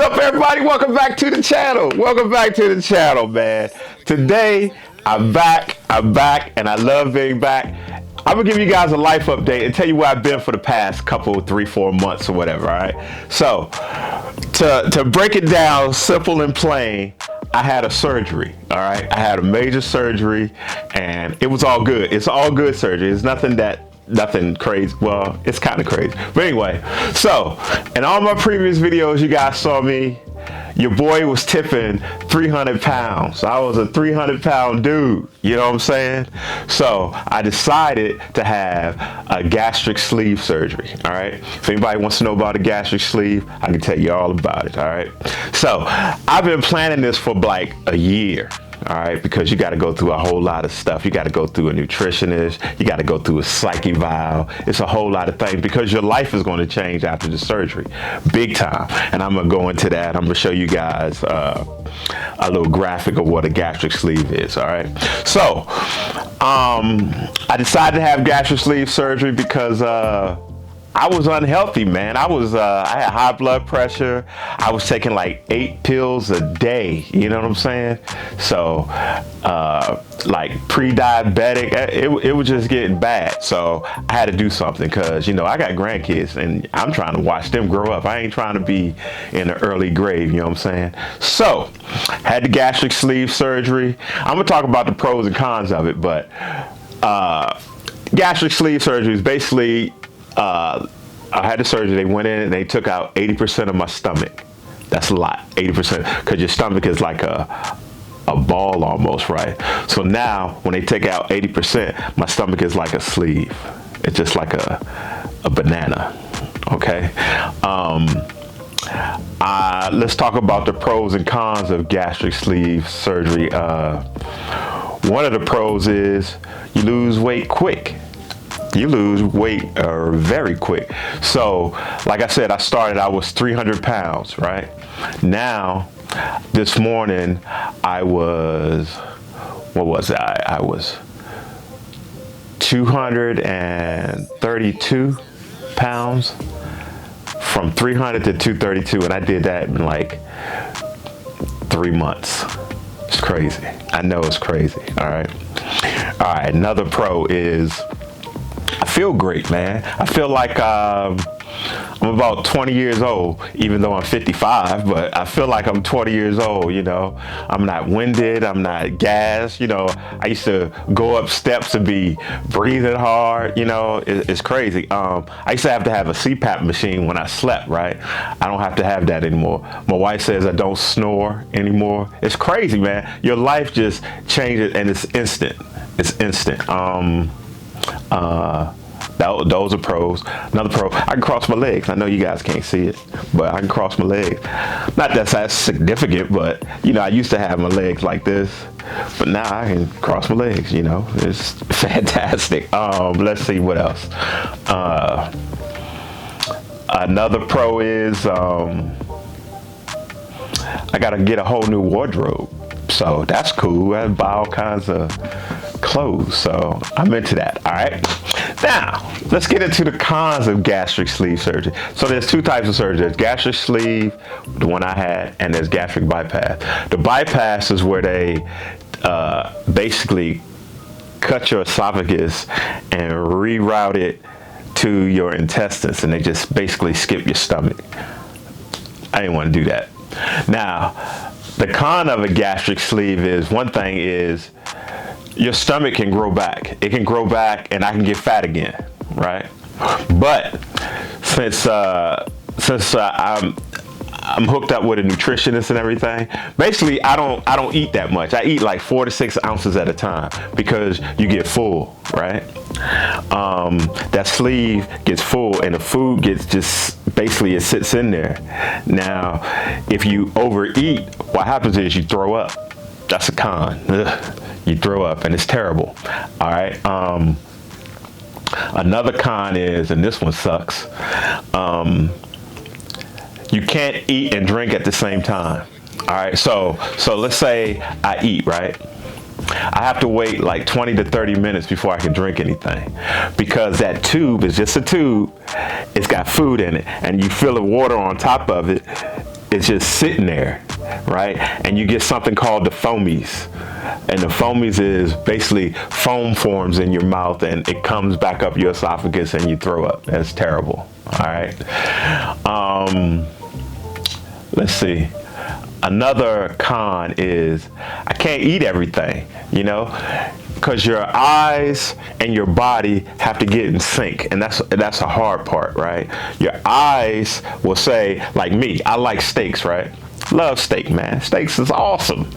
up, everybody? Welcome back to the channel. Welcome back to the channel, man. Today, I'm back, and I love being back. I'm gonna give you guys a life update and tell you where I've been for the past couple, 3-4 months or whatever, all right? So, to break it down simple and plain, I had a surgery, all right? I had a major surgery, and it was all good. It's all good surgery. It's nothing crazy. Well, it's kind of crazy. But anyway, so in all my previous videos, you guys saw me, your boy was tipping 300 pounds. I was a 300-pound dude, you know what I'm saying? So I decided to have a gastric sleeve surgery, all right? If anybody wants to know about a gastric sleeve, I can tell you all about it, all right? So I've been planning this for like a year. All right, because you got to go through a whole lot of stuff. You got to go through a nutritionist. You got to go through a psyche vial. It's a whole lot of things because your life is going to change after the surgery, big time. And I'm gonna go into that. I'm gonna show you guys a little graphic of what a gastric sleeve is. All right. So I decided to have gastric sleeve surgery because I was unhealthy, man. I had high blood pressure. I was taking like 8 pills a day. You know what I'm saying? So, like pre-diabetic, it was just getting bad. So I had to do something because, you know, I got grandkids and I'm trying to watch them grow up. I ain't trying to be in an early grave, you know what I'm saying? So, had the gastric sleeve surgery. I'm gonna talk about the pros and cons of it, but gastric sleeve surgery is basically, I had the surgery, they went in and they took out 80% of my stomach. That's a lot, 80%, because your stomach is like a ball almost, right? So now, when they take out 80%, my stomach is like a sleeve. It's just like a banana, okay? Let's talk about the pros and cons of gastric sleeve surgery. One of the pros is you lose weight quick. You lose weight very quick. So, like I said, I was 300 pounds, right? Now, this morning, I was, what was I? I was 232 pounds, from 300 to 232, and I did that in like 3 months. It's crazy. I know it's crazy, all right? All right, another pro is, I feel great, man. I feel like I'm about 20 years old, even though I'm 55, but I feel like I'm 20 years old, you know. I'm not winded, I'm not gassed, you know. I used to go up steps and be breathing hard, you know. It's crazy. I used to have a CPAP machine when I slept, right? I don't have to have that anymore. My wife says I don't snore anymore. It's crazy, man. Your life just changes and it's instant. It's instant. Those are pros. Another pro, I can cross my legs. I know you guys can't see it, but I can cross my legs. Not that that's significant, but you know, I used to have my legs like this, but now I can cross my legs, you know. It's fantastic. Let's see what else. Another pro is I gotta get a whole new wardrobe. So that's cool. I buy all kinds of clothes, so I'm into that. All right, now let's get into the cons of gastric sleeve surgery. So there's 2 types of surgery. There's gastric sleeve, the one I had, and there's gastric bypass. The bypass is where they basically cut your esophagus and reroute it to your intestines, and they just basically skip your stomach. I didn't want to do that. Now, the con of a gastric sleeve is, one thing is, your stomach can grow back. It can grow back and I can get fat again, right? But since I'm hooked up with a nutritionist and everything, basically I don't eat that much. I eat like 4 to 6 ounces at a time because you get full, right? That sleeve gets full and the food gets just, basically it sits in there. Now, if you overeat, what happens is you throw up. That's a con. Ugh. You throw up and it's terrible. All right. Another con is, and this one sucks, you can't eat and drink at the same time. All right. So let's say I eat, right? I have to wait like 20 to 30 minutes before I can drink anything because that tube is just a tube. It's got food in it and you fill the water on top of it it's just sitting there, right? And you get something called the foamies. And the foamies is basically foam forms in your mouth and it comes back up your esophagus and you throw up. That's terrible. All right. Let's see. Another con is I can't eat everything, you know, because your eyes and your body have to get in sync, and that's a hard part, right? Your eyes will say, like me, I like steaks, right? Love steak, man. Steaks is awesome,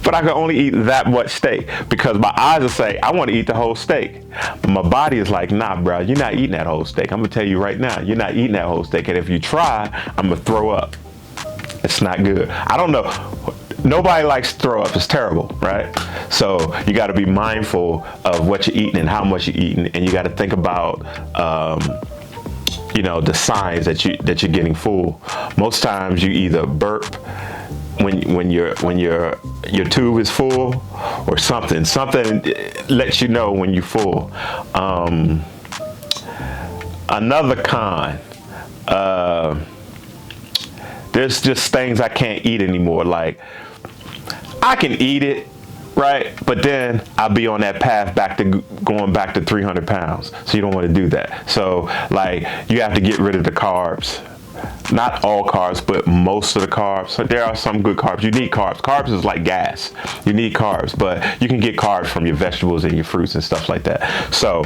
but I can only eat that much steak because my eyes will say I want to eat the whole steak, but my body is like, nah, bro, you're not eating that whole steak. I'm gonna tell you right now, you're not eating that whole steak, and if you try, I'm gonna throw up. It's not good. I don't know. Nobody likes to throw up. It's terrible, right? So you got to be mindful of what you're eating and how much you're eating, and you got to think about, you know, the signs that you're getting full. Most times you either burp when your tube is full, or something lets you know when you're full. Another con. There's just things I can't eat anymore. Like, I can eat it, right? But then I'll be on that path back to going back to 300 pounds. So you don't want to do that. So, like, you have to get rid of the carbs. Not all carbs, but most of the carbs. So there are some good carbs. You need carbs. Carbs is like gas. You need carbs, but you can get carbs from your vegetables and your fruits and stuff like that. So,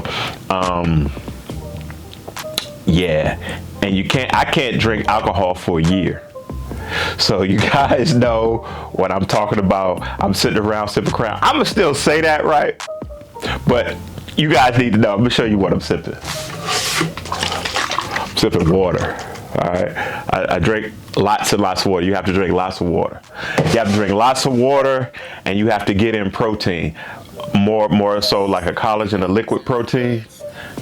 yeah. And I can't drink alcohol for a year. So you guys know what I'm talking about. I'm sitting around sipping Crown. I'm gonna still say that, right? But you guys need to know. I'm gonna show you what I'm sipping. I'm sipping water. All right. I drink lots and lots of water. You have to drink lots of water. You have to drink lots of water, and you have to get in protein. More so like a collagen, a liquid protein.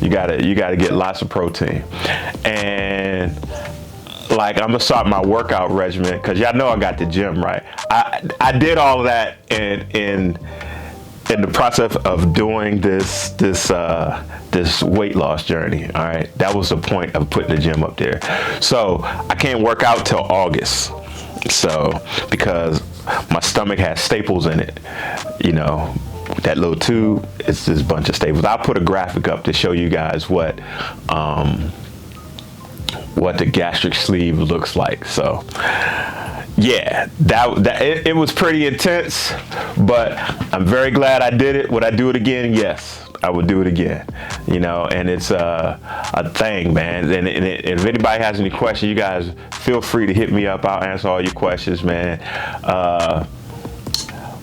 You gotta get lots of protein. And like, I'm gonna start my workout regimen because y'all know I got the gym, right? I did all of that in the process of doing this weight loss journey. All right, that was the point of putting the gym up there. So I can't work out till August. So because my stomach has staples in it, you know. That little tube, it's this bunch of staples. I'll put a graphic up to show you guys what the gastric sleeve looks like. So yeah, it was pretty intense, but I'm very glad I did it. Would I do it again? Yes, I would do it again. You know, and it's a thing, man. And if anybody has any questions, you guys feel free to hit me up. I'll answer all your questions, man.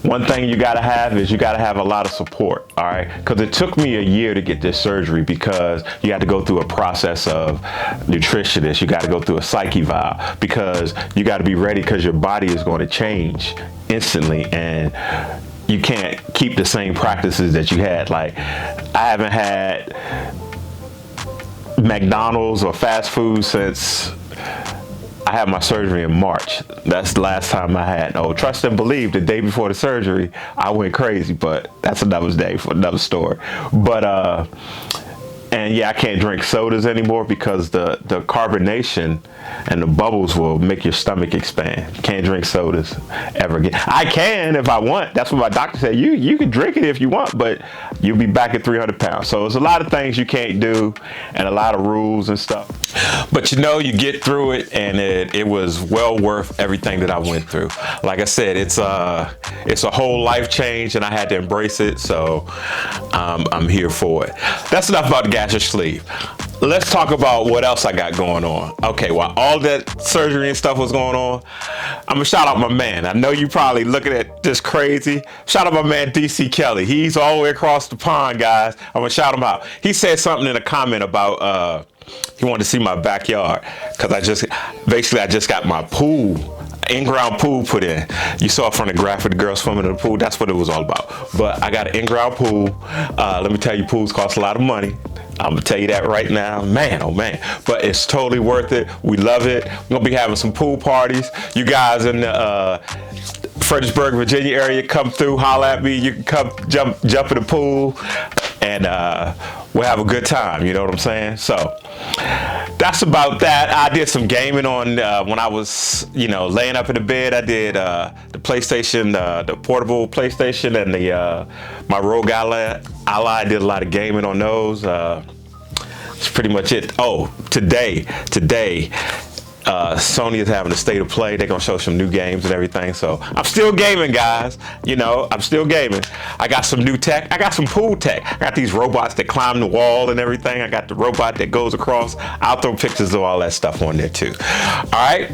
One thing you gotta have is you gotta have a lot of support, all right? Because it took me a year to get this surgery because you had to go through a process of nutritionist. You gotta go through a psyche eval because you gotta be ready because your body is going to change instantly and you can't keep the same practices that you had. Like, I haven't had McDonald's or fast food since I had my surgery in March. That's the last time I had. Oh, trust and believe, the day before the surgery, I went crazy, but that's another day for another story. But, and yeah, I can't drink sodas anymore because the carbonation and the bubbles will make your stomach expand. Can't drink sodas ever again. I can if I want. That's what my doctor said. You can drink it if you want, but you'll be back at 300 pounds. So there's a lot of things you can't do and a lot of rules and stuff. But you know, you get through it, and it was well worth everything that I went through. Like I said, it's a whole life change, and I had to embrace it. So I'm here for it. That's enough about the gastric sleeve. Let's talk about what else I got going on. Okay, while all that surgery and stuff was going on, I'm gonna shout out my man. I know you probably looking at this crazy. Shout out my man DC Kelly. He's all the way across the pond, guys. I'm gonna shout him out. He said something in a comment about he wanted to see my backyard because I just got my pool, in-ground pool put in. You saw from the graphic, the girls swimming in the pool. That's what it was all about. But I got an in-ground pool. Let me tell you, pools cost a lot of money. I'm gonna tell you that right now, man, oh man. But it's totally worth it. We love it. We're gonna be having some pool parties. You guys in the Fredericksburg, Virginia area, come through, holler at me. You can come jump in the pool, and we'll have a good time. You know what I'm saying? So that's about that. I did some gaming on when I was, laying up in the bed. I did the PlayStation, the portable PlayStation, and the my Rogue Ally. I did a lot of gaming on those. That's pretty much it. Oh, today, Sony is having a state of play. They're gonna show some new games and everything. So I'm still gaming, guys. I'm still gaming. I got some new tech. I got some cool tech. I got these robots that climb the wall and everything. I got the robot that goes across. I'll throw pictures of all that stuff on there too. All right.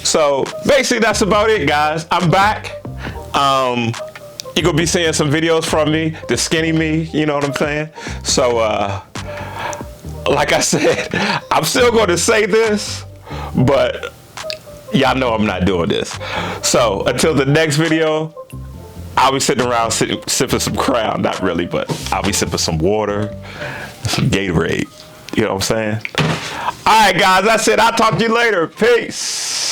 So basically, that's about it, guys. I'm back. You're gonna be seeing some videos from me, the skinny me. You know what I'm saying? So, like I said, I'm still going to say this. But y'all know I'm not doing this. So until the next video, I'll be sitting around sipping some Crown. Not really, but I'll be sipping some water, some Gatorade. You know what I'm saying? All right, guys, that's it. I'll talk to you later. Peace.